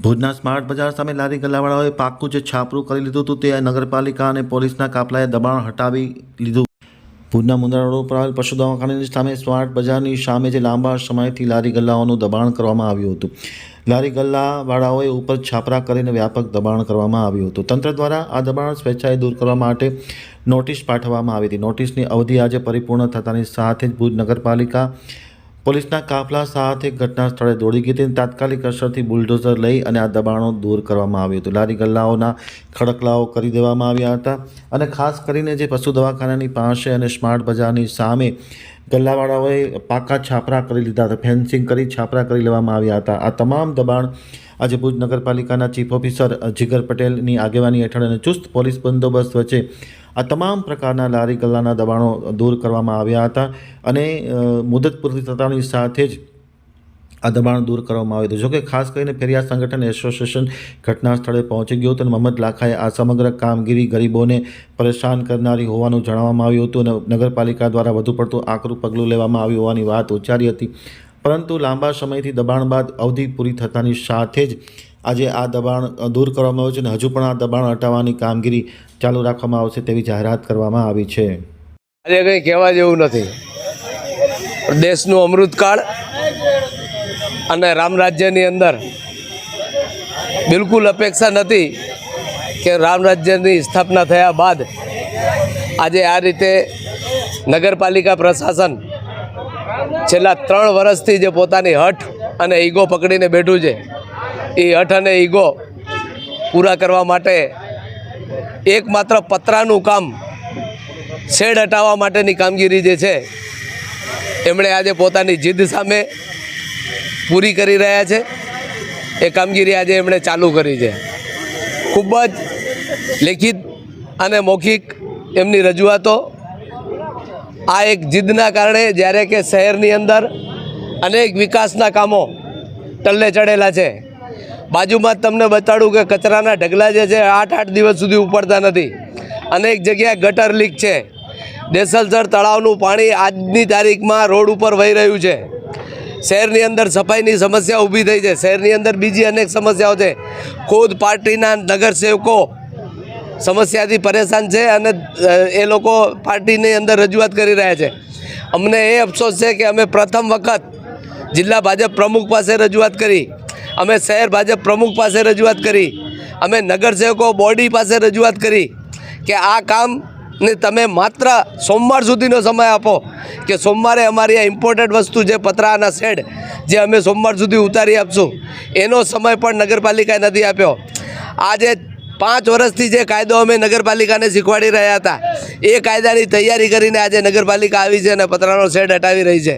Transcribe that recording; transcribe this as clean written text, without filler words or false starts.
ભુજના સ્માર્ટ બજાર સામે લારી ગલ્લાવાળાઓએ પાક્કું જે છાપરું કરી લીધું હતું તે નગરપાલિકા અને પોલીસના કાફલાએ દબાણ હટાવી લીધું। ભુજના મુંદ્રા રોડ ઉપર આવેલ પશુ દવાખાનાની સામે સ્માર્ટ બજારની સામે જે લાંબા સમયથી લારી ગલ્લાઓનું દબાણ કરવામાં આવ્યું હતું, લારી ગલ્લાવાળાઓએ ઉપર છાપરા કરીને વ્યાપક દબાણ કરવામાં આવ્યું હતું। તંત્ર દ્વારા આ દબાણ સ્વેચ્છાએ દૂર કરવા માટે નોટિસ પાઠવવામાં આવી હતી। નોટિસની અવધિ આજે પરિપૂર્ણ થતાની સાથે જ ભુજ નગરપાલિકા પોલીસના કાફલા સાથે ઘટના સ્થળે દોડી ગઈ હતી। તાત્કાલિક અસરથી બુલડોઝર લઈ અને આ દબાણો દૂર કરવામાં આવ્યું હતું। લારી ગલ્લાઓના ખડકલાઓ કરી દેવામાં આવ્યા હતા અને ખાસ કરીને જે પશુ દવાખાનાની પાસે અને સ્માર્ટ બજારની સામે ગલ્લાવાળાઓએ પાકા છાપરા કરી લીધા હતા, ફેન્સિંગ કરી છાપરા કરી લેવામાં આવ્યા હતા। આ તમામ દબાણ આજે ભુજ નગરપાલિકાના ચીફ ઓફિસર જીગર પટેલની આગેવાની હેઠળ અને ચુસ્ત પોલીસ બંદોબસ્ત વચ્ચે આ તમામ પ્રકારના લારી ગલ્લાના દબાણો દૂર કરવામાં આવ્યા હતા અને મુદત પૂરી થતાની સાથે જ આ દબાણ દૂર કરવામાં આવ્યું હતું। જોકે ખાસ કરીને ફેરિયા સંગઠન એસોસિએશન ઘટના સ્થળે પહોંચી ગયું હતું અને મોહમ્મદ લાખાએ આ સમગ્ર કામગીરી ગરીબોને પરેશાન કરનારી હોવાનું જણાવવામાં આવ્યું હતું અને નગરપાલિકા દ્વારા વધુ પડતું આકરું પગલું લેવામાં આવ્યું હોવાની વાત ઉચ્ચારી હતી, પરંતુ લાંબા સમયથી દબાણ બાદ અવધિ પૂરી થતાની સાથે જ આજે આ દબાણ દૂર કરવામાં આવ્યું છે અને હજુ પણ આ દબાણ હટાવવાની કામગીરી ચાલુ રાખવામાં આવશે તેવી જાહેરાત કરવામાં આવી છે। આજે કંઈ કહેવા જેવું નથી। દેશનું અમૃતકાળ અને રામ રાજ્યની અંદર બિલકુલ અપેક્ષા નથી કે રામ રાજ્યની સ્થાપના થયા બાદ આજે આ રીતે નગરપાલિકા પ્રશાસન છેલ્લા 3 વર્ષથી જે પોતાની હઠ અને ઈગો પકડીને બેઠું છે, એ હઠ અને ઈગો પૂરા કરવા માટે એકમાત્ર પતરાનું કામ, શેડ હટાવવા માટેની કામગીરી જે છે એમણે આજે પોતાની જીદ સામે પૂરી કરી રહ્યા છે। એ કામગીરી આજે એમણે ચાલુ કરી છે। ખૂબ જ લેખિત અને મૌખિક એમની રજૂઆતો આ એક જીદના કારણે, જ્યારે કે શહેરની અંદર અનેક વિકાસના કામો ટલ્લે ચડેલા છે। બાજુમાં જ તમને બતાડું કે કચરાના ઢગલા જે છે 8 દિવસ સુધી ઉપડતા નથી। અનેક જગ્યાએ ગટર લીક છે। દેસલસર તળાવનું પાણી આજની તારીખમાં રોડ ઉપર વહી રહ્યું છે। શહેરની અંદર સફાઈની સમસ્યા ઊભી થઈ છે। શહેરની અંદર બીજી અનેક સમસ્યાઓ છે। ખુદ પાર્ટીના નગરસેવકો સમસ્યાથી પરેશાન છે અને એ લોકો પાર્ટીની અંદર રજૂઆત કરી રહ્યા છે। અમને એ અફસોસ છે કે અમે પ્રથમ વખત જિલ્લા ભાજપ પ્રમુખ પાસે રજૂઆત કરી, અમે શહેર ભાજપ પ્રમુખ પાસે રજૂઆત કરી, અમે નગરસેવકો બોડી પાસે રજૂઆત કરી કે આ કામને તમે માત્ર સોમવાર સુધીનો સમય આપો કે સોમવારે અમારી આ ઇમ્પોર્ટન્ટ વસ્તુ જે પતરાના શેડ જે અમે સોમવાર સુધી ઉતારી આપશું, એનો સમય પણ નગરપાલિકાએ નથી આપ્યો। આજે 5 વર્ષથી જે કાયદો અમે નગરપાલિકાને શીખવાડી રહ્યા હતા, એ કાયદાની તૈયારી કરીને આજે નગરપાલિકા આવી છે અને પતરાનો શેડ હટાવી રહી છે।